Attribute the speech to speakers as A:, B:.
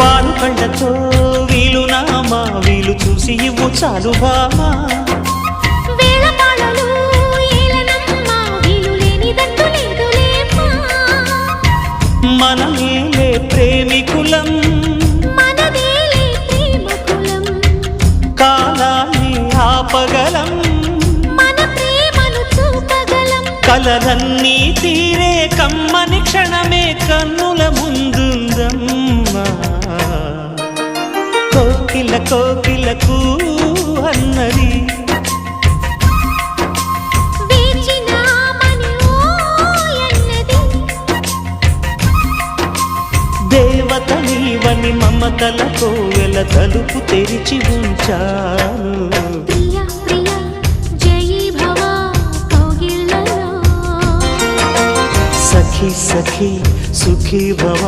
A: వారు కళ్ళతో వీలు నామా వీలు చూసి ఇవ్వు చాలు భామా మనమేలే ప్రేమికులం కాలాన్ని ఆపగలం కలలన్నీ తీరే కమ్మని క్షణమే కన్నుల ముందుందమ్మా కోకిల కోకిలకు అన్నది దేవత నీవని మమతల కోవెల తలుపు తెరిచి ఉంచాను సఖీ సఖీ సుఖీ భవ